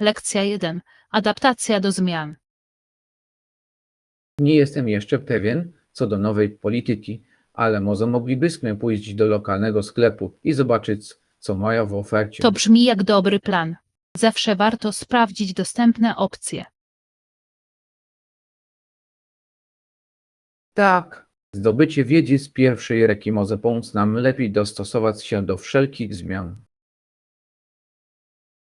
Lekcja 1. Adaptacja do zmian. Nie jestem jeszcze pewien co do nowej polityki, ale może moglibyśmy pójść do lokalnego sklepu i zobaczyć, co mają w ofercie. To brzmi jak dobry plan. Zawsze warto sprawdzić dostępne opcje. Tak, zdobycie wiedzy z pierwszej ręki może pomóc nam lepiej dostosować się do wszelkich zmian.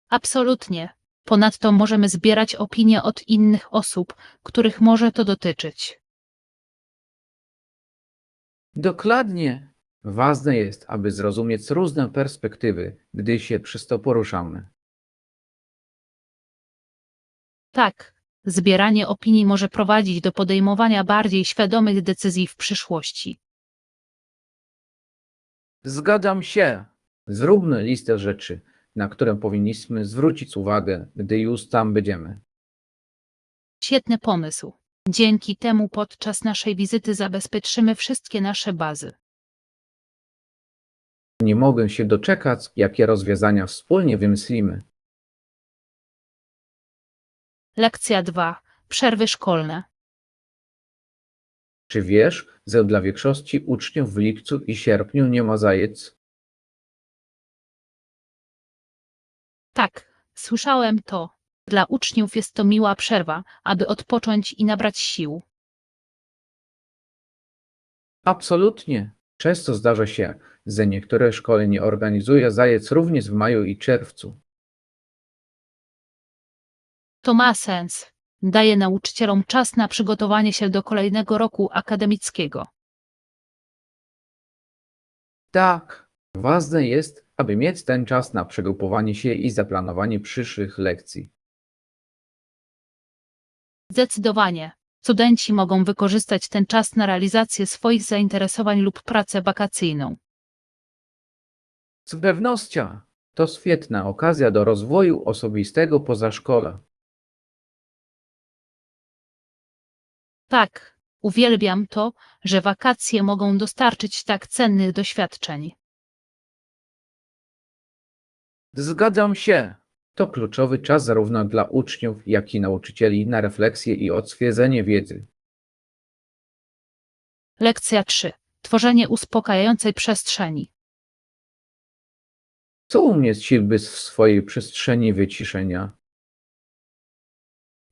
Absolutnie. Ponadto możemy zbierać opinie od innych osób, których może to dotyczyć. Dokładnie. Ważne jest, aby zrozumieć różne perspektywy, gdy się przez to poruszamy. Tak, zbieranie opinii może prowadzić do podejmowania bardziej świadomych decyzji w przyszłości. Zgadzam się. Zróbmy listę rzeczy, na które powinniśmy zwrócić uwagę, gdy już tam będziemy. Świetny pomysł. Dzięki temu podczas naszej wizyty zabezpieczymy wszystkie nasze bazy. Nie mogę się doczekać, jakie rozwiązania wspólnie wymyślimy. Lekcja 2. Przerwy szkolne. Czy wiesz, że dla większości uczniów w lipcu i sierpniu nie ma zajęć? Tak, słyszałem to. Dla uczniów jest to miła przerwa, aby odpocząć i nabrać sił. Absolutnie. Często zdarza się, że niektóre szkoły nie organizują zajęć również w maju i czerwcu. To ma sens. Daje nauczycielom czas na przygotowanie się do kolejnego roku akademickiego. Tak, ważne jest, aby mieć ten czas na przygotowanie się i zaplanowanie przyszłych lekcji. Zdecydowanie. Studenci mogą wykorzystać ten czas na realizację swoich zainteresowań lub pracę wakacyjną. Z pewnością to świetna okazja do rozwoju osobistego poza szkołą. Tak, uwielbiam to, że wakacje mogą dostarczyć tak cennych doświadczeń. Zgadzam się. To kluczowy czas zarówno dla uczniów, jak i nauczycieli na refleksję i odświeżenie wiedzy. Lekcja 3. Tworzenie uspokajającej przestrzeni. Co umieściłbyś w swojej przestrzeni wyciszenia?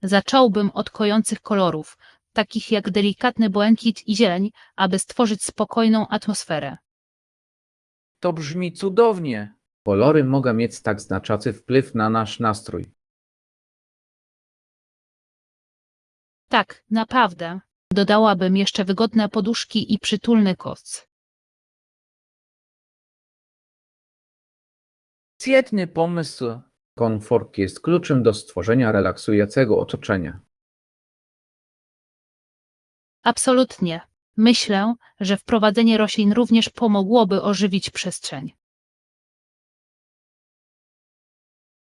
Zacząłbym od kojących kolorów, takich jak delikatny błękit i zieleń, aby stworzyć spokojną atmosferę. To brzmi cudownie. Kolory mogą mieć tak znaczący wpływ na nasz nastrój. Tak, naprawdę. Dodałabym jeszcze wygodne poduszki i przytulny koc. Świetny pomysł. Komfort jest kluczem do stworzenia relaksującego otoczenia. Absolutnie. Myślę, że wprowadzenie roślin również pomogłoby ożywić przestrzeń.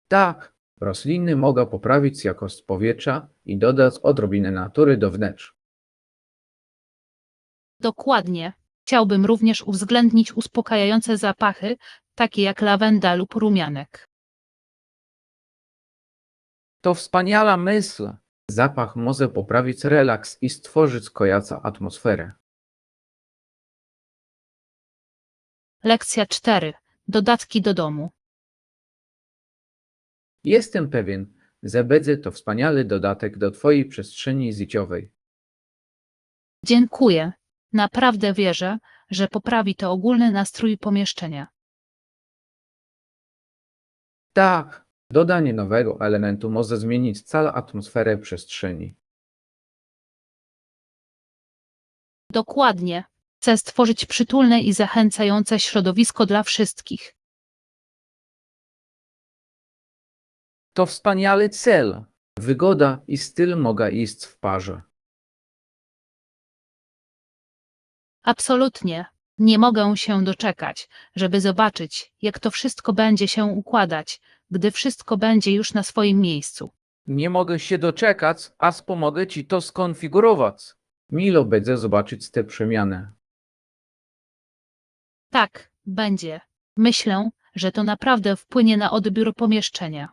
Tak, rośliny mogą poprawić jakość powietrza i dodać odrobinę natury do wnętrz. Dokładnie. Chciałbym również uwzględnić uspokajające zapachy, takie jak lawenda lub rumianek. To wspaniała myśl. Zapach może poprawić relaks i stworzyć kojącą atmosferę. Lekcja 4. Dodatki do domu. Jestem pewien, że będzie to wspaniały dodatek do Twojej przestrzeni życiowej. Dziękuję. Naprawdę wierzę, że poprawi to ogólny nastrój pomieszczenia. Tak, dodanie nowego elementu może zmienić całą atmosferę przestrzeni. Dokładnie. Chcę stworzyć przytulne i zachęcające środowisko dla wszystkich. To wspaniały cel. Wygoda i styl mogą iść w parze. Absolutnie. Nie mogę się doczekać, żeby zobaczyć, jak to wszystko będzie się układać, gdy wszystko będzie już na swoim miejscu. Nie mogę się doczekać, aż pomogę Ci to skonfigurować. Milo będzie zobaczyć tę przemianę. Tak, będzie. Myślę, że to naprawdę wpłynie na odbiór pomieszczenia.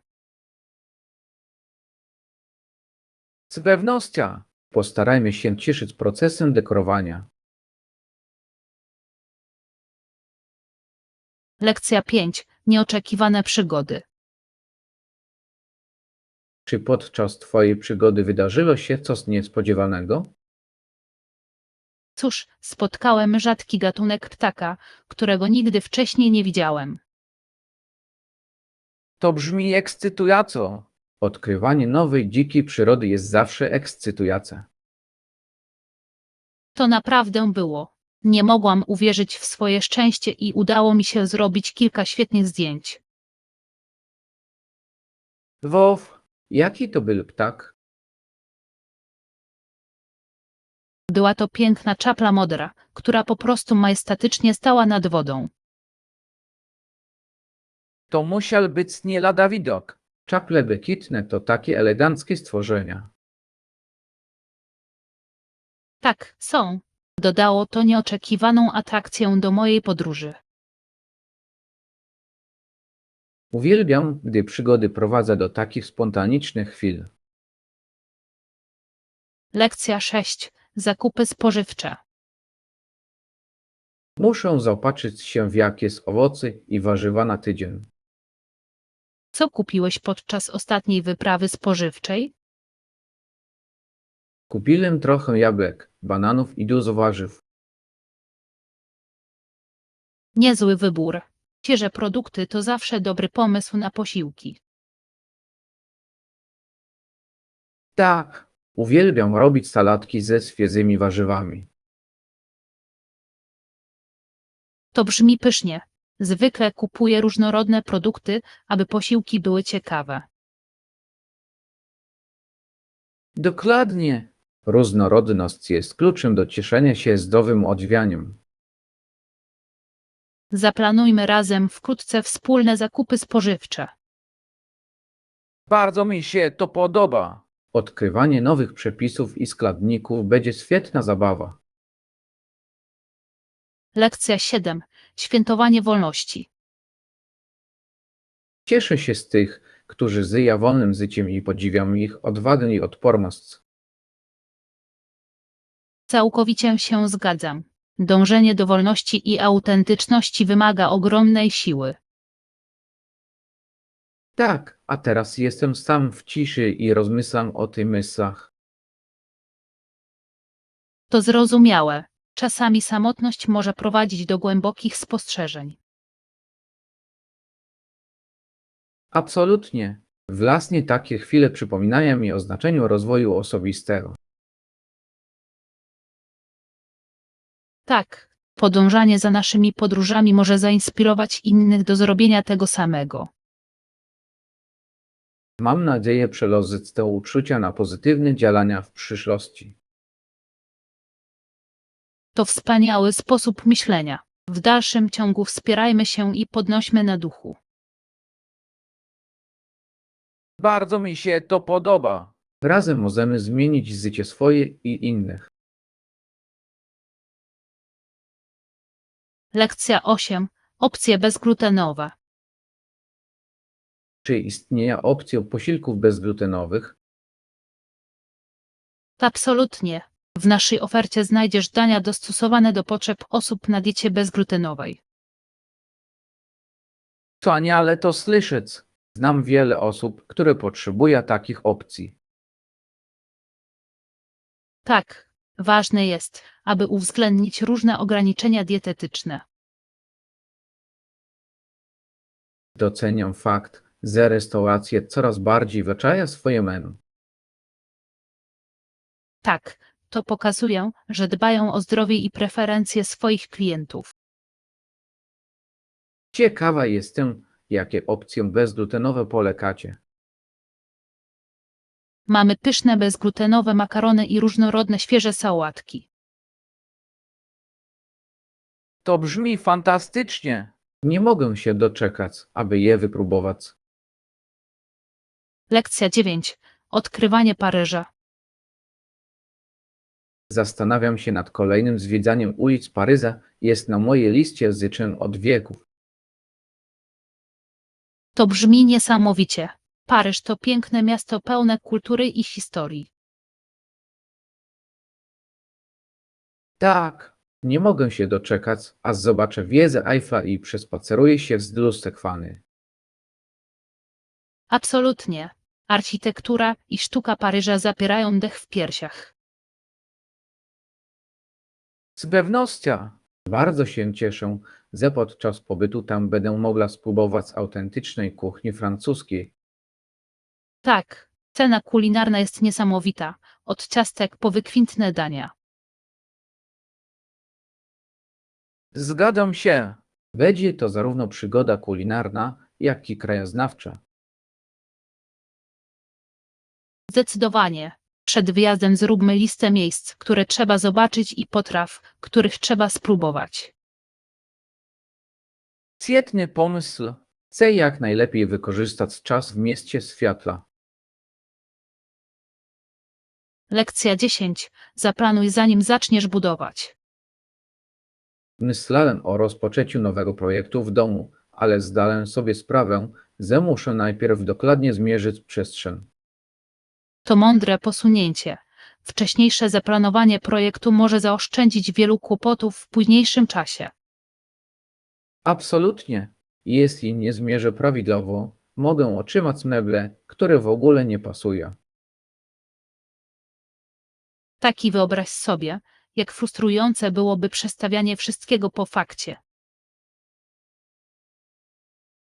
Z pewnością. Postarajmy się cieszyć procesem dekorowania. Lekcja 5. Nieoczekiwane przygody. Czy podczas Twojej przygody wydarzyło się coś niespodziewanego? Cóż, spotkałem rzadki gatunek ptaka, którego nigdy wcześniej nie widziałem. To brzmi ekscytująco. Odkrywanie nowej dzikiej przyrody jest zawsze ekscytujące. To naprawdę było. Nie mogłam uwierzyć w swoje szczęście i udało mi się zrobić kilka świetnych zdjęć. Wow, jaki to był ptak? Była to piękna czapla modra, która po prostu majestatycznie stała nad wodą. To musiał być nie lada widok. Czaple błękitne to takie eleganckie stworzenia. Tak, są. Dodało to nieoczekiwaną atrakcję do mojej podróży. Uwielbiam, gdy przygody prowadzą do takich spontanicznych chwil. Lekcja 6. Zakupy spożywcze. Muszę zaopatrzyć się w jakieś owoce i warzywa na tydzień. Co kupiłeś podczas ostatniej wyprawy spożywczej? Kupiłem trochę jabłek, bananów i dużo warzyw. Niezły wybór. Świeże produkty to zawsze dobry pomysł na posiłki. Tak, uwielbiam robić salatki ze świeżymi warzywami. To brzmi pysznie. Zwykle kupuję różnorodne produkty, aby posiłki były ciekawe. Dokładnie. Różnorodność jest kluczem do cieszenia się zdrowym odżywianiem. Zaplanujmy razem wkrótce wspólne zakupy spożywcze. Bardzo mi się to podoba. Odkrywanie nowych przepisów i składników będzie świetna zabawa. Lekcja 7. Świętowanie wolności. Cieszę się z tych, którzy żyją wolnym życiem i podziwiam ich odwagę i odporność. Całkowicie się zgadzam. Dążenie do wolności i autentyczności wymaga ogromnej siły. Tak, a teraz jestem sam w ciszy i rozmyślam o tych myślach. To zrozumiałe. Czasami samotność może prowadzić do głębokich spostrzeżeń. Absolutnie. Właśnie takie chwile przypominają mi o znaczeniu rozwoju osobistego. Tak, podążanie za naszymi podróżami może zainspirować innych do zrobienia tego samego. Mam nadzieję przełożyć te uczucia na pozytywne działania w przyszłości. To wspaniały sposób myślenia. W dalszym ciągu wspierajmy się i podnośmy na duchu. Bardzo mi się to podoba. Razem możemy zmienić życie swoje i innych. Lekcja 8. Opcje bezglutenowe. Czy istnieje opcja posiłków bezglutenowych? Absolutnie. W naszej ofercie znajdziesz dania dostosowane do potrzeb osób na diecie bezglutenowej. Wspaniale to słyszeć. Znam wiele osób, które potrzebują takich opcji. Tak, ważne jest, aby uwzględnić różne ograniczenia dietetyczne. Doceniam fakt, że restauracje coraz bardziej wliczają swoje menu. Tak, to pokazuje, że dbają o zdrowie i preferencje swoich klientów. Ciekawa jestem, jakie opcje bezglutenowe polecacie. Mamy pyszne bezglutenowe makarony i różnorodne świeże sałatki. To brzmi fantastycznie. Nie mogę się doczekać, aby je wypróbować. Lekcja 9. Odkrywanie Paryża. Zastanawiam się nad kolejnym zwiedzaniem ulic Paryża. Jest na mojej liście życzeń od wieków. To brzmi niesamowicie. Paryż to piękne miasto pełne kultury i historii. Tak, nie mogę się doczekać, aż zobaczę wieżę Eiffla i przespaceruję się wzdłuż Sekwany. Absolutnie. Architektura i sztuka Paryża zapierają dech w piersiach. Z pewnością. Bardzo się cieszę, że podczas pobytu tam będę mogła spróbować autentycznej kuchni francuskiej. Tak, cena kulinarna jest niesamowita, od ciastek po wykwintne dania. Zgadzam się. Będzie to zarówno przygoda kulinarna, jak i krajoznawcza. Zdecydowanie. Przed wyjazdem zróbmy listę miejsc, które trzeba zobaczyć i potraw, których trzeba spróbować. Świetny pomysł. Chcę jak najlepiej wykorzystać czas w mieście światła. Lekcja 10. Zaplanuj zanim zaczniesz budować. Myślałem o rozpoczęciu nowego projektu w domu, ale zdałem sobie sprawę, że muszę najpierw dokładnie zmierzyć przestrzeń. To mądre posunięcie. Wcześniejsze zaplanowanie projektu może zaoszczędzić wielu kłopotów w późniejszym czasie. Absolutnie. Jeśli nie zmierzę prawidłowo, mogę otrzymać meble, które w ogóle nie pasują. Taki wyobraź sobie, jak frustrujące byłoby przestawianie wszystkiego po fakcie.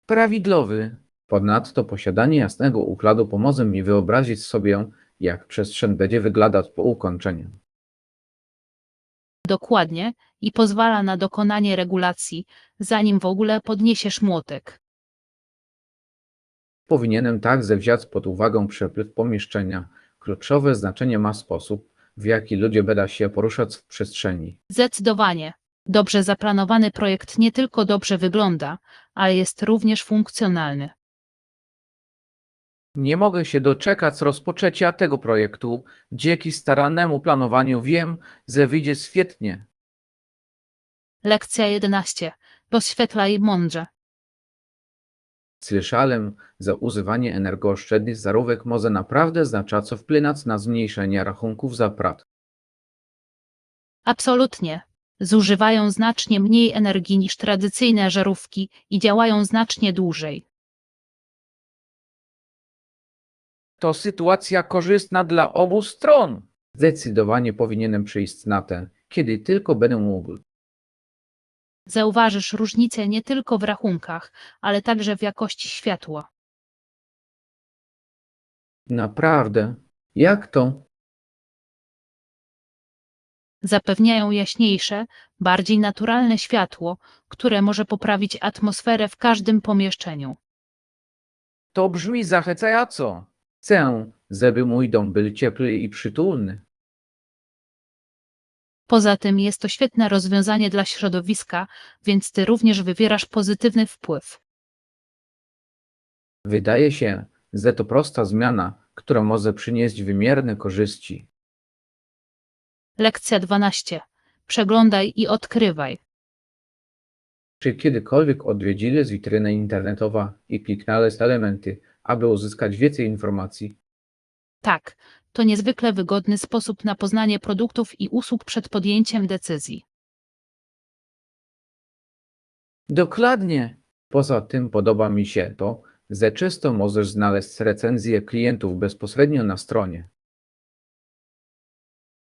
Prawidłowy. Ponadto posiadanie jasnego układu pomoże mi wyobrazić sobie, jak przestrzeń będzie wyglądać po ukończeniu. Dokładnie i pozwala na dokonanie regulacji, zanim w ogóle podniesiesz młotek. Powinienem także wziąć pod uwagę przepływ pomieszczenia. Kluczowe znaczenie ma sposób, w jaki ludzie będą się poruszać w przestrzeni. Zdecydowanie. Dobrze zaplanowany projekt nie tylko dobrze wygląda, ale jest również funkcjonalny. Nie mogę się doczekać rozpoczęcia tego projektu. Dzięki starannemu planowaniu wiem, że wyjdzie świetnie. Lekcja 11. Doświetlaj mądrze. Słyszałem, że używanie energooszczędnych zarówek może naprawdę znacząco wpłynąć na zmniejszenie rachunków za prąd. Absolutnie. Zużywają znacznie mniej energii niż tradycyjne żarówki i działają znacznie dłużej. To sytuacja korzystna dla obu stron. Zdecydowanie powinienem przyjść na ten, kiedy tylko będę mógł. Zauważysz różnicę nie tylko w rachunkach, ale także w jakości światła. Naprawdę? Jak to? Zapewniają jaśniejsze, bardziej naturalne światło, które może poprawić atmosferę w każdym pomieszczeniu. To brzmi zachęcająco. Chcę, żeby mój dom był ciepły i przytulny. Poza tym jest to świetne rozwiązanie dla środowiska, więc ty również wywierasz pozytywny wpływ. Wydaje się, że to prosta zmiana, która może przynieść wymierne korzyści. Lekcja 12. Przeglądaj i odkrywaj. Czy kiedykolwiek odwiedziłeś witrynę internetową i kliknąłeś elementy, aby uzyskać więcej informacji? Tak, to niezwykle wygodny sposób na poznanie produktów i usług przed podjęciem decyzji. Dokładnie. Poza tym podoba mi się to, że często możesz znaleźć recenzje klientów bezpośrednio na stronie.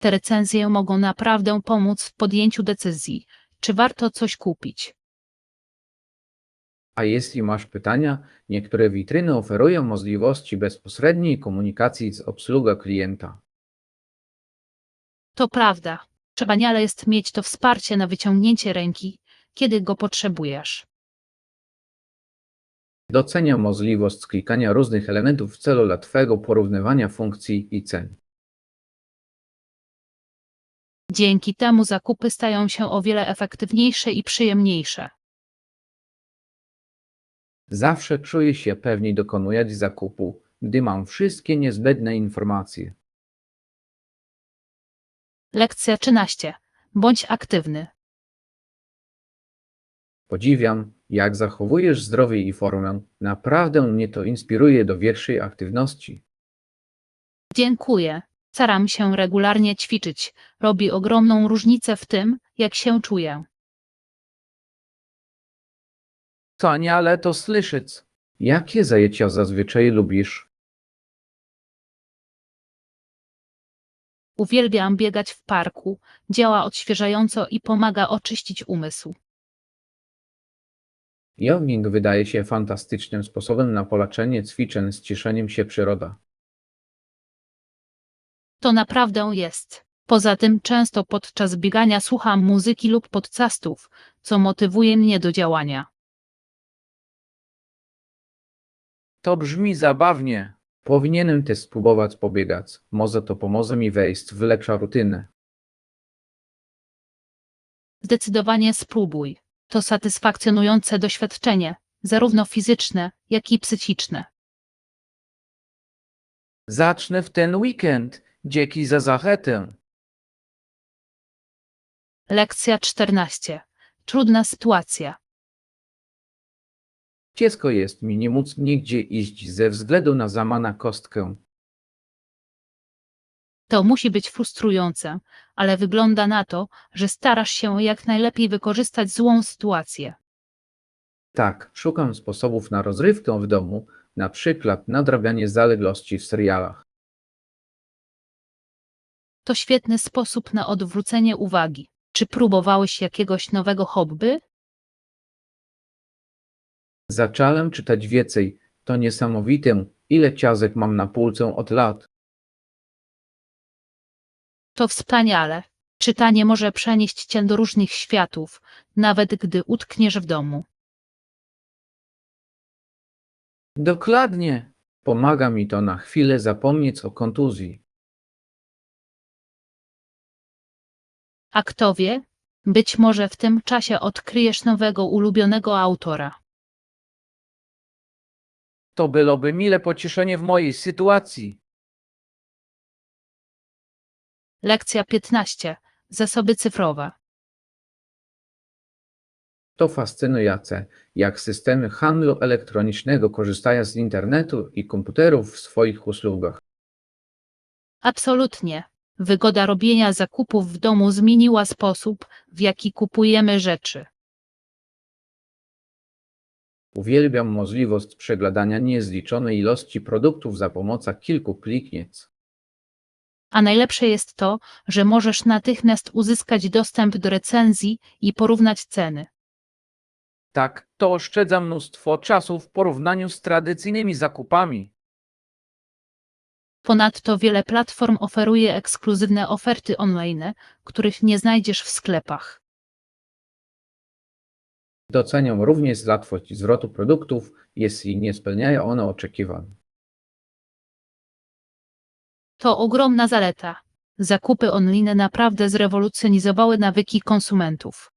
Te recenzje mogą naprawdę pomóc w podjęciu decyzji, czy warto coś kupić. A jeśli masz pytania, niektóre witryny oferują możliwości bezpośredniej komunikacji z obsługą klienta. To prawda. Wspaniale jest mieć to wsparcie na wyciągnięcie ręki, kiedy go potrzebujesz. Doceniam możliwość klikania różnych elementów w celu łatwego porównywania funkcji i cen. Dzięki temu zakupy stają się o wiele efektywniejsze i przyjemniejsze. Zawsze czuję się pewniej dokonując zakupu, gdy mam wszystkie niezbędne informacje. Lekcja 13. Bądź aktywny. Podziwiam, jak zachowujesz zdrowie i formę. Naprawdę mnie to inspiruje do większej aktywności. Dziękuję. Staram się regularnie ćwiczyć. Robi ogromną różnicę w tym, jak się czuję. Wspaniale to słyszeć. Jakie zajęcia zazwyczaj lubisz? Uwielbiam biegać w parku, działa odświeżająco i pomaga oczyścić umysł. Jogging wydaje się fantastycznym sposobem na połączenie ćwiczeń z cieszeniem się przyroda. To naprawdę jest. Poza tym często podczas biegania słucham muzyki lub podcastów, co motywuje mnie do działania. To brzmi zabawnie. Powinienem też spróbować pobiegać. Może to pomoże mi wejść w lepszą rutynę. Zdecydowanie spróbuj. To satysfakcjonujące doświadczenie, zarówno fizyczne, jak i psychiczne. Zacznę w ten weekend. Dzięki za zachętę. Lekcja 14. Trudna sytuacja. Ciężko jest mi nie móc nigdzie iść ze względu na złamaną kostkę. To musi być frustrujące, ale wygląda na to, że starasz się jak najlepiej wykorzystać złą sytuację. Tak, szukam sposobów na rozrywkę w domu, na przykład nadrabianie zaległości w serialach. To świetny sposób na odwrócenie uwagi. Czy próbowałeś jakiegoś nowego hobby? Zacząłem czytać więcej. To niesamowite, ile książek mam na półce od lat. To wspaniale. Czytanie może przenieść cię do różnych światów, nawet gdy utkniesz w domu. Dokładnie. Pomaga mi to na chwilę zapomnieć o kontuzji. A kto wie, być może w tym czasie odkryjesz nowego ulubionego autora. To byłoby mile pocieszenie w mojej sytuacji. Lekcja 15. Zasoby cyfrowe. To fascynujące, jak systemy handlu elektronicznego korzystają z internetu i komputerów w swoich usługach. Absolutnie. Wygoda robienia zakupów w domu zmieniła sposób, w jaki kupujemy rzeczy. Uwielbiam możliwość przeglądania niezliczonej ilości produktów za pomocą kilku kliknięć. A najlepsze jest to, że możesz natychmiast uzyskać dostęp do recenzji i porównać ceny. Tak, to oszczędza mnóstwo czasu w porównaniu z tradycyjnymi zakupami. Ponadto wiele platform oferuje ekskluzywne oferty online, których nie znajdziesz w sklepach. Doceniam również łatwość zwrotu produktów, jeśli nie spełniają one oczekiwań. To ogromna zaleta. Zakupy online naprawdę zrewolucjonizowały nawyki konsumentów.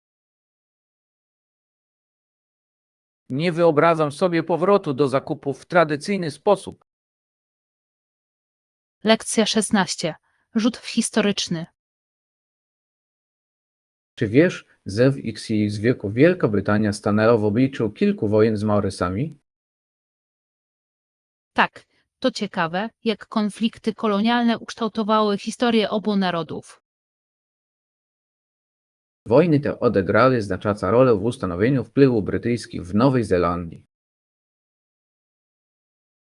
Nie wyobrażam sobie powrotu do zakupów w tradycyjny sposób. Lekcja 16. Rzut historyczny. Czy wiesz, że w XX wieku Wielka Brytania stanęła w obliczu kilku wojen z Maurysami? Tak, to ciekawe, jak konflikty kolonialne ukształtowały historię obu narodów. Wojny te odegrały znaczącą rolę w ustanowieniu wpływu brytyjskich w Nowej Zelandii.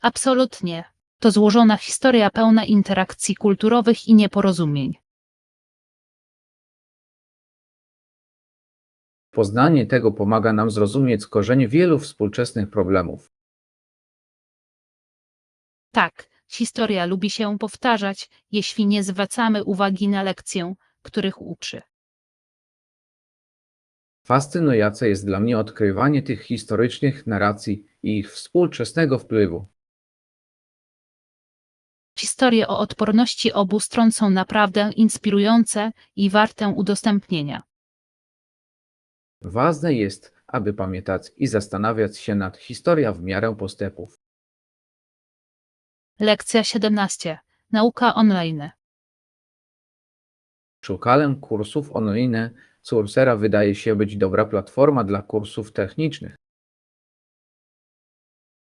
Absolutnie. To złożona historia pełna interakcji kulturowych i nieporozumień. Poznanie tego pomaga nam zrozumieć korzenie wielu współczesnych problemów. Tak, historia lubi się powtarzać, jeśli nie zwracamy uwagi na lekcje, których uczy. Fascynujące jest dla mnie odkrywanie tych historycznych narracji i ich współczesnego wpływu. Historie o odporności obu stron są naprawdę inspirujące i warte udostępnienia. Ważne jest, aby pamiętać i zastanawiać się nad historią w miarę postępów. Lekcja 17. Nauka online. Szukałem kursów online. Coursera wydaje się być dobra platforma dla kursów technicznych.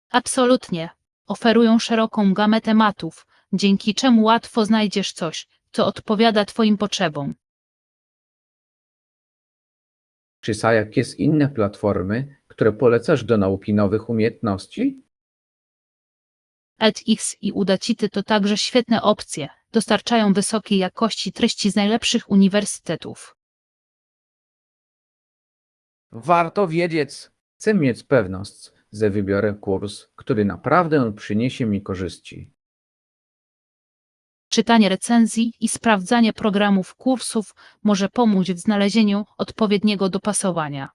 Absolutnie. Oferują szeroką gamę tematów, dzięki czemu łatwo znajdziesz coś, co odpowiada Twoim potrzebom. Czy Sajak jest inne platformy, które polecasz do nauki nowych umiejętności? edX i Udacity to także świetne opcje, dostarczają wysokiej jakości treści z najlepszych uniwersytetów. Warto wiedzieć. Chcę mieć pewność, że wybiorę kurs, który naprawdę przyniesie mi korzyści. Czytanie recenzji i sprawdzanie programów kursów może pomóc w znalezieniu odpowiedniego dopasowania.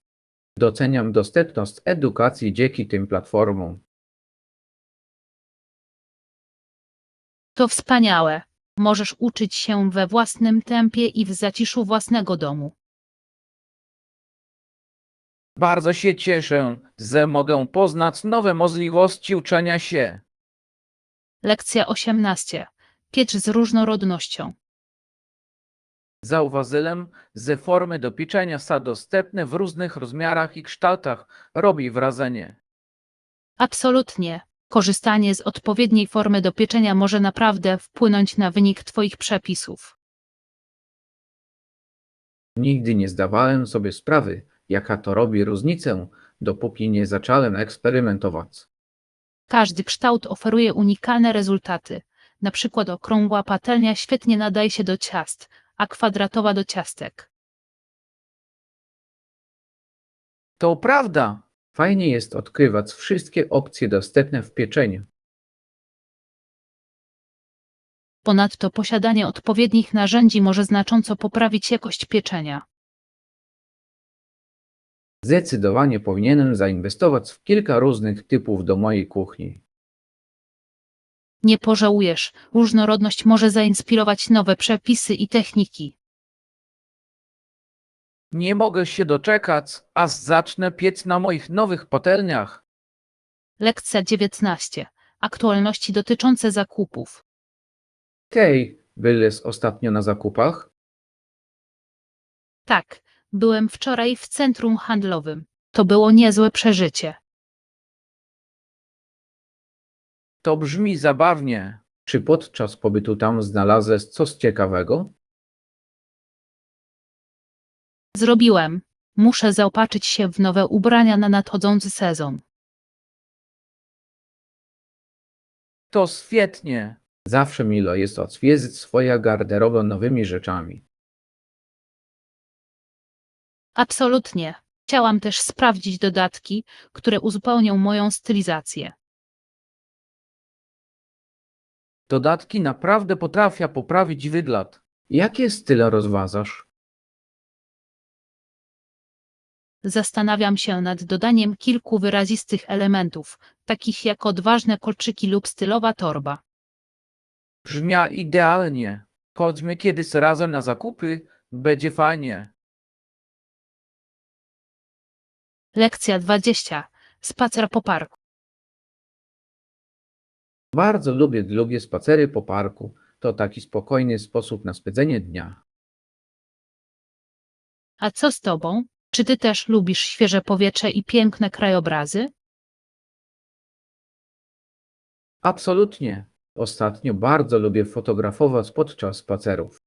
Doceniam dostępność edukacji dzięki tym platformom. To wspaniałe. Możesz uczyć się we własnym tempie i w zaciszu własnego domu. Bardzo się cieszę, że mogę poznać nowe możliwości uczenia się. Lekcja 18. Piecz z różnorodnością. Zauważyłem, że formy do pieczenia są dostępne w różnych rozmiarach i kształtach. Robi wrażenie. Absolutnie. Korzystanie z odpowiedniej formy do pieczenia może naprawdę wpłynąć na wynik Twoich przepisów. Nigdy nie zdawałem sobie sprawy, jaka to robi różnicę, dopóki nie zacząłem eksperymentować. Każdy kształt oferuje unikalne rezultaty. Na przykład okrągła patelnia świetnie nadaje się do ciast, a kwadratowa do ciastek. To prawda. Fajnie jest odkrywać wszystkie opcje dostępne w pieczeniu. Ponadto posiadanie odpowiednich narzędzi może znacząco poprawić jakość pieczenia. Zdecydowanie powinienem zainwestować w kilka różnych typów do mojej kuchni. Nie pożałujesz, różnorodność może zainspirować nowe przepisy i techniki. Nie mogę się doczekać, aż zacznę piec na moich nowych patelniach. Lekcja 19. Aktualności dotyczące zakupów. Hej, byłeś ostatnio na zakupach? Tak, byłem wczoraj w centrum handlowym. To było niezłe przeżycie. To brzmi zabawnie. Czy podczas pobytu tam znalazłeś coś ciekawego? Zrobiłem. Muszę zaopatrzyć się w nowe ubrania na nadchodzący sezon. To świetnie. Zawsze milo jest odświeżyć swoją garderobę nowymi rzeczami. Absolutnie. Chciałam też sprawdzić dodatki, które uzupełnią moją stylizację. Dodatki naprawdę potrafią poprawić wygląd. Jakie style rozważasz? Zastanawiam się nad dodaniem kilku wyrazistych elementów, takich jak odważne kolczyki lub stylowa torba. Brzmia idealnie. Chodźmy kiedyś razem na zakupy, będzie fajnie. Lekcja 20. Spacer po parku. Bardzo lubię spacery po parku. To taki spokojny sposób na spędzenie dnia. A co z tobą? Czy ty też lubisz świeże powietrze i piękne krajobrazy? Absolutnie. Ostatnio bardzo lubię fotografować podczas spacerów.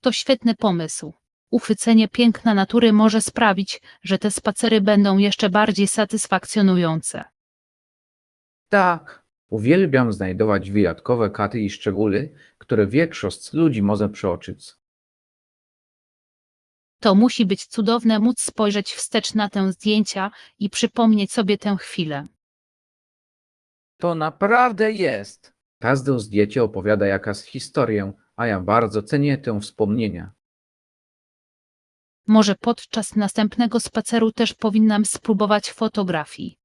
To świetny pomysł. Uchwycenie piękna natury może sprawić, że te spacery będą jeszcze bardziej satysfakcjonujące. Tak, Uwielbiam znajdować wyjątkowe katy i szczegóły, które większość ludzi może przeoczyć. To musi być cudowne móc spojrzeć wstecz na te zdjęcia i przypomnieć sobie tę chwilę. to naprawdę jest. Każde zdjęcie opowiada jakaś historię, a ja bardzo cenię te wspomnienia. Może podczas następnego spaceru też powinnam spróbować fotografii.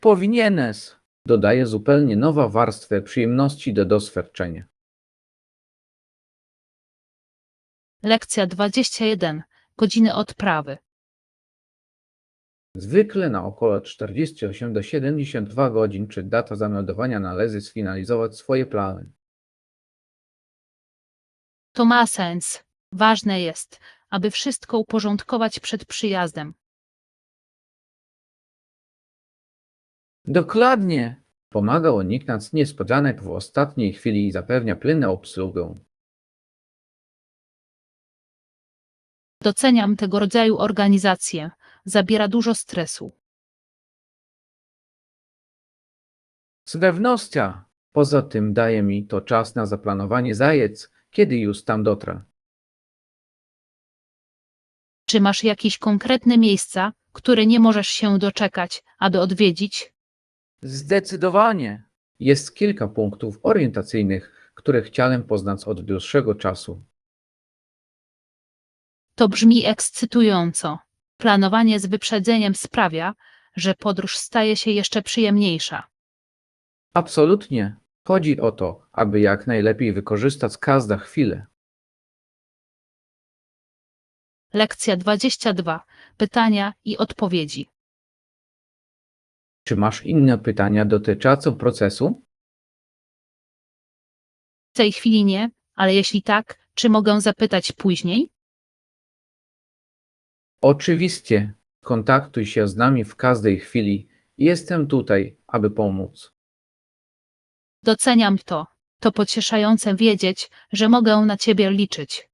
Powinieneś. Dodaje zupełnie nową warstwę przyjemności do doświadczenia. Lekcja 21. Godziny odprawy. Zwykle na około 48 do 72 godzin przed datą zameldowania należy sfinalizować swoje plany. To ma sens. Ważne jest, aby wszystko uporządkować przed przyjazdem. Dokładnie. Pomaga uniknąć niespodzianek w ostatniej chwili i zapewnia płynną obsługę. Doceniam tego rodzaju organizację. Zabiera dużo stresu. Z pewnością. Poza tym daje mi to czas na zaplanowanie zajęć, kiedy już tam dotrę. Czy masz jakieś konkretne miejsca, które nie możesz się doczekać, aby odwiedzić? Zdecydowanie. Jest kilka punktów orientacyjnych, które chciałem poznać od dłuższego czasu. To brzmi ekscytująco. Planowanie z wyprzedzeniem sprawia, że podróż staje się jeszcze przyjemniejsza. Absolutnie. Chodzi o to, aby jak najlepiej wykorzystać każdą chwilę. Lekcja 22. Pytania i odpowiedzi. Czy masz inne pytania dotyczące procesu? W tej chwili nie, ale jeśli tak, czy mogę zapytać później? Oczywiście. Kontaktuj się z nami w każdej chwili. Jestem tutaj, aby pomóc. Doceniam to. To pocieszające wiedzieć, że mogę na ciebie liczyć.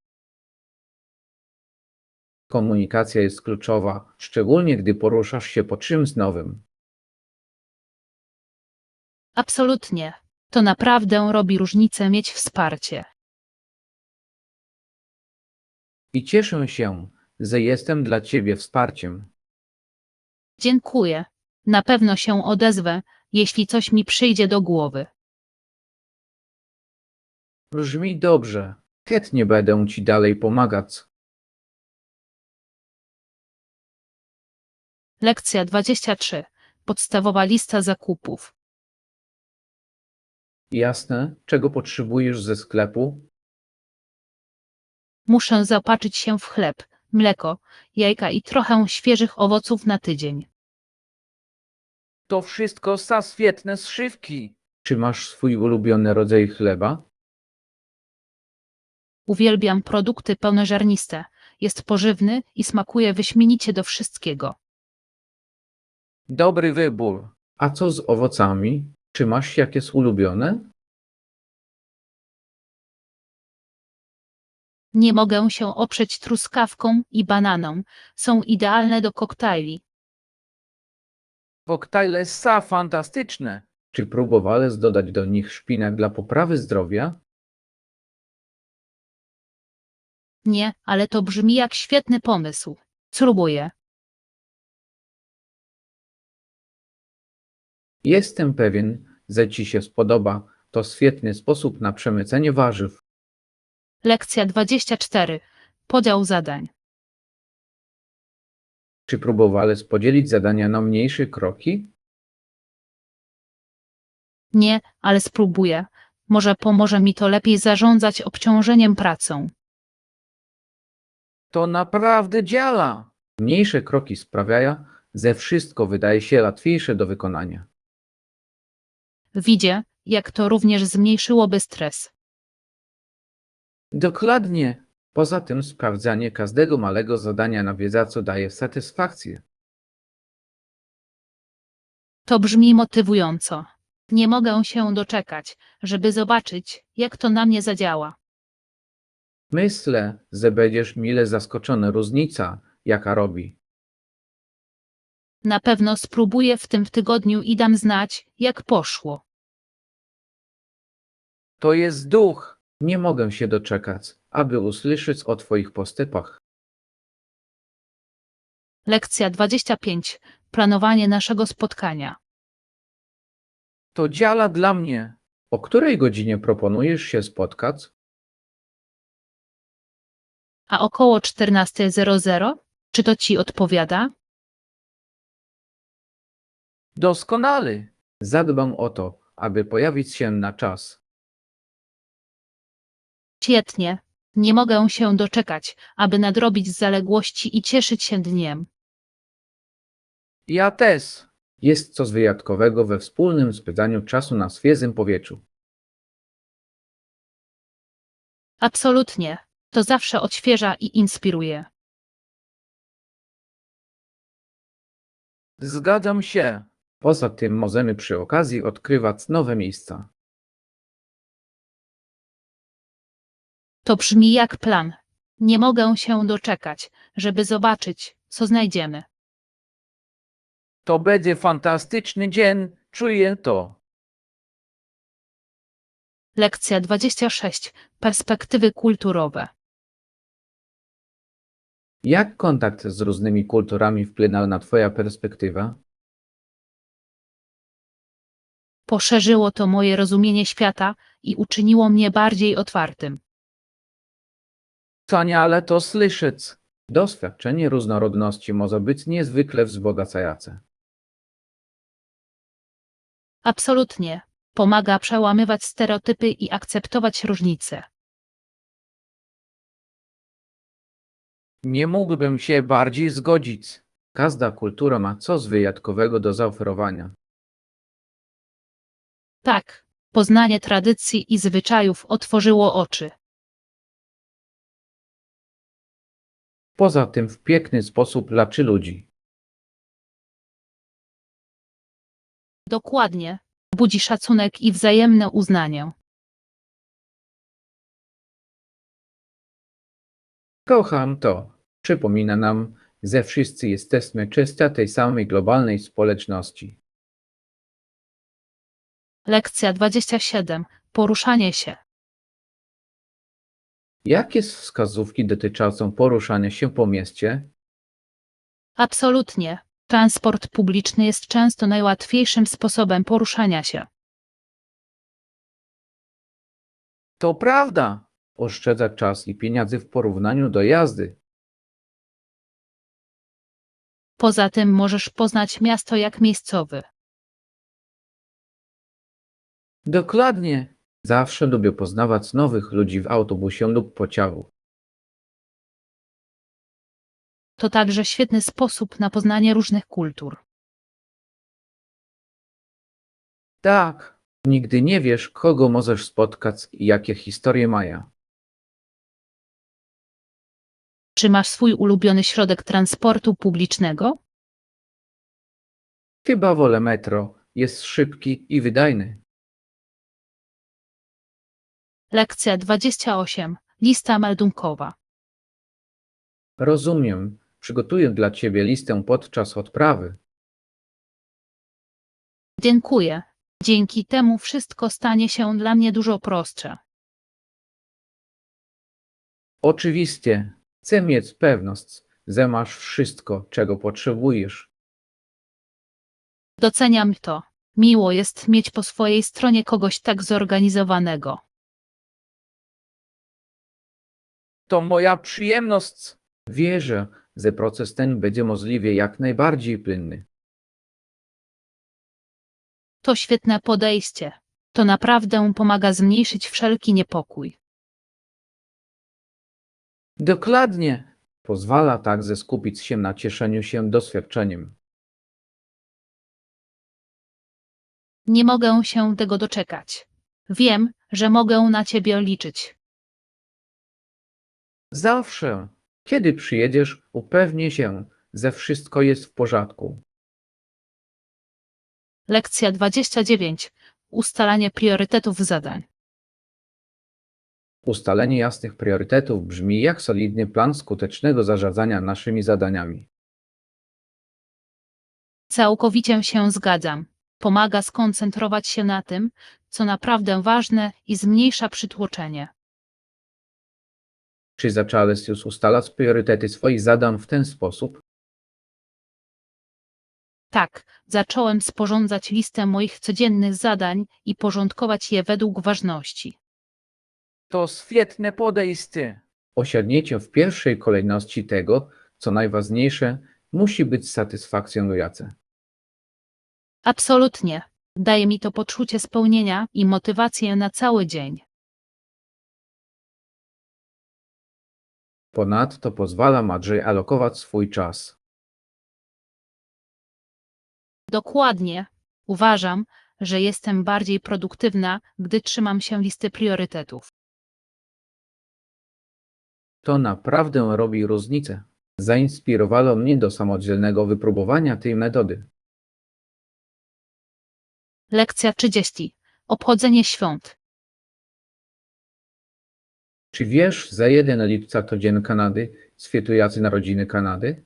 Komunikacja jest kluczowa, szczególnie gdy poruszasz się po czymś nowym. Absolutnie. To naprawdę robi różnicę mieć wsparcie. I cieszę się, że jestem dla Ciebie wsparciem. Dziękuję. Na pewno się odezwę, jeśli coś mi przyjdzie do głowy. Brzmi dobrze. Chętnie będę Ci dalej pomagać. Lekcja 23. Podstawowa lista zakupów. Jasne, czego potrzebujesz ze sklepu? Muszę zaopatrzyć się w chleb, mleko, jajka i trochę świeżych owoców na tydzień. To wszystko za świetne zszywki. Czy masz swój ulubiony rodzaj chleba? Uwielbiam produkty pełnoziarniste. Jest pożywny i smakuje wyśmienicie do wszystkiego. Dobry wybór. A co z owocami? Czy masz jakieś ulubione? Nie mogę się oprzeć truskawką i bananą. Są idealne do koktajli. Koktajle są fantastyczne. Czy próbowałeś dodać do nich szpinak dla poprawy zdrowia? Nie, ale to brzmi jak świetny pomysł. Spróbuję. Jestem pewien, że Ci się spodoba. To świetny sposób na przemycenie warzyw. Lekcja 24. Podział zadań. Czy próbowałeś podzielić zadania na mniejsze kroki? Nie, ale spróbuję. Może pomoże mi to lepiej zarządzać obciążeniem pracą. To naprawdę działa. Mniejsze kroki sprawiają, że wszystko wydaje się łatwiejsze do wykonania. Widzę, jak to również zmniejszyłoby stres. Dokładnie. Poza tym sprawdzanie każdego małego zadania nawiedzaco daje satysfakcję. To brzmi motywująco. Nie mogę się doczekać, żeby zobaczyć, jak to na mnie zadziała. Myślę, że będziesz mile zaskoczony różnica, jaka robi. Na pewno spróbuję w tym tygodniu i dam znać, jak poszło. To jest duch. Nie mogę się doczekać, aby usłyszeć o Twoich postępach. Lekcja 25. Planowanie naszego spotkania. To działa dla mnie. O której godzinie proponujesz się spotkać? A około 14:00? Czy to ci odpowiada? Doskonale. Zadbam o to, aby pojawić się na czas. Świetnie. Nie mogę się doczekać, aby nadrobić zaległości i cieszyć się dniem. Ja też. Jest coś wyjątkowego we wspólnym spędzaniu czasu na świeżym powietrzu. Absolutnie. To zawsze odświeża i inspiruje. Zgadzam się. Poza tym możemy przy okazji odkrywać nowe miejsca. To brzmi jak plan. Nie mogę się doczekać, żeby zobaczyć, co znajdziemy. To będzie fantastyczny dzień, czuję to. Lekcja 26. Perspektywy kulturowe. Jak kontakt z różnymi kulturami wpłynął na Twoja perspektywa? Poszerzyło to moje rozumienie świata i uczyniło mnie bardziej otwartym. Wspaniale to słyszeć. Doświadczenie różnorodności może być niezwykle wzbogacające. Absolutnie. Pomaga przełamywać stereotypy i akceptować różnice. Nie mógłbym się bardziej zgodzić. Każda kultura ma coś wyjątkowego do zaoferowania. Tak, poznanie tradycji i zwyczajów otworzyło oczy. Poza tym w piękny sposób leczy ludzi. Dokładnie. Budzi szacunek i wzajemne uznanie. Kocham to. Przypomina nam, że wszyscy jesteśmy częścią tej samej globalnej społeczności. Lekcja 27. Poruszanie się. Jakie wskazówki dotyczą poruszania się po mieście? Absolutnie. Transport publiczny jest często najłatwiejszym sposobem poruszania się. To prawda. Oszczędza czas i pieniędzy w porównaniu do jazdy. Poza tym możesz poznać miasto jak miejscowy. Dokładnie. Zawsze lubię poznawać nowych ludzi w autobusie lub pociągu. To także świetny sposób na poznanie różnych kultur. Tak. Nigdy nie wiesz, kogo możesz spotkać i jakie historie mają. Czy masz swój ulubiony środek transportu publicznego? Chyba wolę metro. Jest szybki i wydajny. Lekcja 28. Lista meldunkowa. Rozumiem. Przygotuję dla Ciebie listę podczas odprawy. Dziękuję. Dzięki temu wszystko stanie się dla mnie dużo prostsze. Oczywiście, chcę mieć pewność, że masz wszystko, czego potrzebujesz. Doceniam to. Miło jest mieć po swojej stronie kogoś tak zorganizowanego. To moja przyjemność. Wierzę, że proces ten będzie możliwie jak najbardziej płynny. To świetne podejście. To naprawdę pomaga zmniejszyć wszelki niepokój. Dokładnie. Pozwala także skupić się na cieszeniu się doświadczeniem. Nie mogę się tego doczekać. Wiem, że mogę na ciebie liczyć. Zawsze, kiedy przyjedziesz, upewnij się, że wszystko jest w porządku. Lekcja 29. Ustalanie priorytetów zadań. Ustalenie jasnych priorytetów brzmi jak solidny plan skutecznego zarządzania naszymi zadaniami. Całkowicie się zgadzam. Pomaga skoncentrować się na tym, co naprawdę ważne i zmniejsza przytłoczenie. Czy zacząłeś już ustalać priorytety swoich zadań w ten sposób? Tak, zacząłem sporządzać listę moich codziennych zadań i porządkować je według ważności. To świetne podejście. Osiągnięcie w pierwszej kolejności tego, co najważniejsze, musi być satysfakcjonujące. Absolutnie. Daje mi to poczucie spełnienia i motywację na cały dzień. Ponadto pozwala mądrzej alokować swój czas. Dokładnie. Uważam, że jestem bardziej produktywna, gdy trzymam się listy priorytetów. To naprawdę robi różnicę. Zainspirowało mnie do samodzielnego wypróbowania tej metody. Lekcja 30. Obchodzenie świąt. Czy wiesz, za 1 lipca to Dzień Kanady, świętujący narodziny Kanady?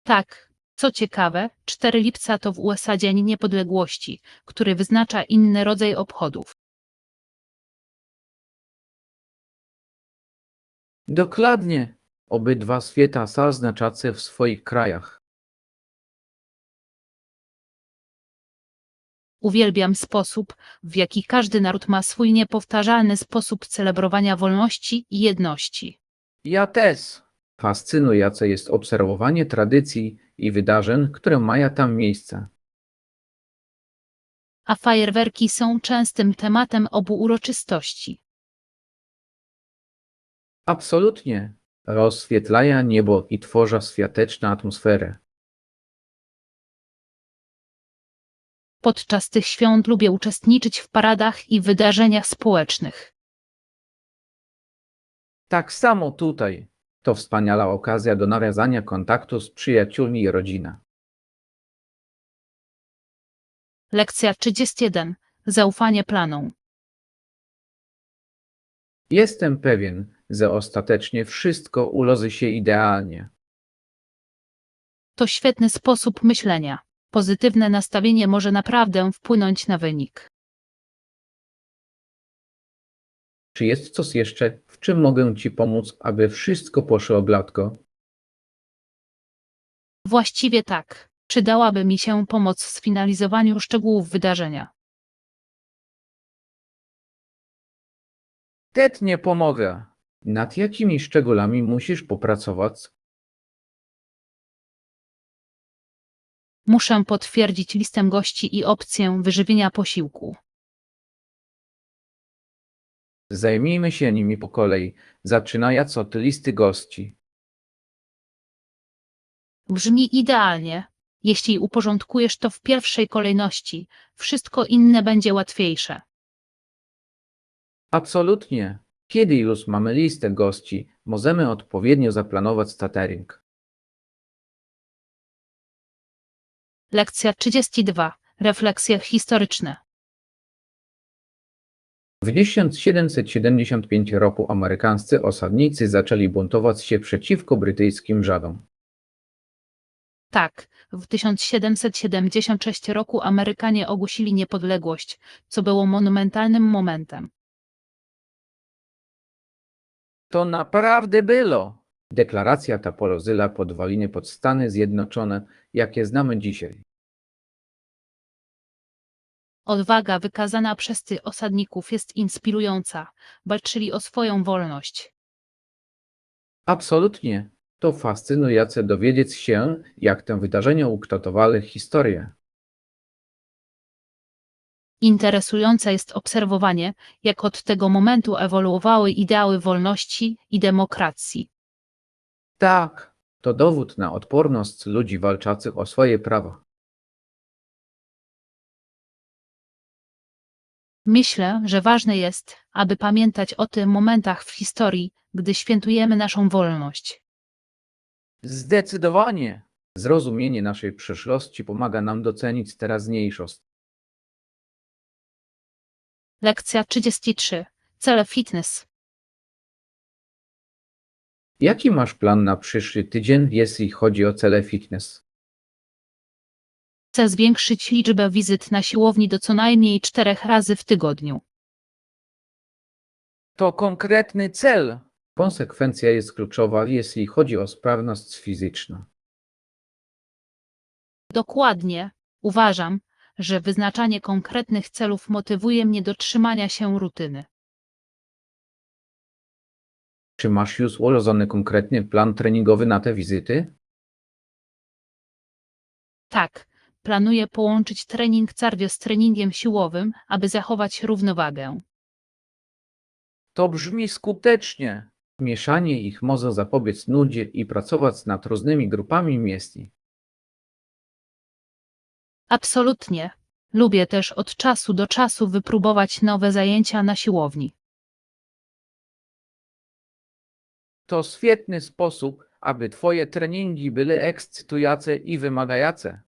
Tak, co ciekawe, 4 lipca to w USA Dzień Niepodległości, który wyznacza inny rodzaj obchodów. Dokładnie. Obydwa święta są znaczące w swoich krajach. Uwielbiam sposób, w jaki każdy naród ma swój niepowtarzalny sposób celebrowania wolności i jedności. Ja też. Fascynujące jest obserwowanie tradycji i wydarzeń, które mają tam miejsce. A fajerwerki są częstym tematem obu uroczystości. Absolutnie. Rozświetlają niebo i tworzą świąteczną atmosferę. Podczas tych świąt lubię uczestniczyć w paradach i wydarzeniach społecznych. Tak samo tutaj. To wspaniała okazja do nawiązania kontaktu z przyjaciółmi i rodziną. Lekcja 31. Zaufanie planom. Jestem pewien, że ostatecznie wszystko ułoży się idealnie. To świetny sposób myślenia. Pozytywne nastawienie może naprawdę wpłynąć na wynik. Czy jest coś jeszcze, w czym mogę Ci pomóc, aby wszystko poszło gładko? Właściwie tak. Przydałaby mi się pomoc w sfinalizowaniu szczegółów wydarzenia. Tetnie pomogę. Nad jakimi szczegółami musisz popracować? Muszę potwierdzić listę gości i opcję wyżywienia posiłku. Zajmijmy się nimi po kolei, zaczynając od listy gości. Brzmi idealnie. Jeśli uporządkujesz to w pierwszej kolejności, wszystko inne będzie łatwiejsze. Absolutnie. Kiedy już mamy listę gości, możemy odpowiednio zaplanować catering. Lekcja 32. Refleksje historyczne. W 1775 roku amerykańscy osadnicy zaczęli buntować się przeciwko brytyjskim Żydom. Tak, w 1776 roku Amerykanie ogłosili niepodległość, co było monumentalnym momentem. To naprawdę było. Deklaracja ta porozyła podwaliny pod Stany Zjednoczone, jakie znamy dzisiaj. Odwaga wykazana przez tych osadników jest inspirująca. Walczyli o swoją wolność. Absolutnie. To fascynujące dowiedzieć się, jak te wydarzenia ukształtowały historię. Interesujące jest obserwowanie, jak od tego momentu ewoluowały ideały wolności i demokracji. Tak. To dowód na odporność ludzi walczących o swoje prawa. Myślę, że ważne jest, aby pamiętać o tych momentach w historii, gdy świętujemy naszą wolność. Zdecydowanie. Zrozumienie naszej przeszłości pomaga nam docenić teraźniejszość. Lekcja 33. Cele fitness. Jaki masz plan na przyszły tydzień, jeśli chodzi o cele fitness? Chcę zwiększyć liczbę wizyt na siłowni do co najmniej 4 razy w tygodniu. To konkretny cel. Konsekwencja jest kluczowa, jeśli chodzi o sprawność fizyczną. Dokładnie. Uważam, że wyznaczanie konkretnych celów motywuje mnie do trzymania się rutyny. Czy masz już ułożony konkretny plan treningowy na te wizyty? Tak, planuję połączyć trening cardio z treningiem siłowym, aby zachować równowagę. To brzmi skutecznie. Mieszanie ich może zapobiec nudzie i pracować nad różnymi grupami mięśni. Absolutnie. Lubię też od czasu do czasu wypróbować nowe zajęcia na siłowni. To świetny sposób, aby twoje treningi były ekscytujące i wymagające.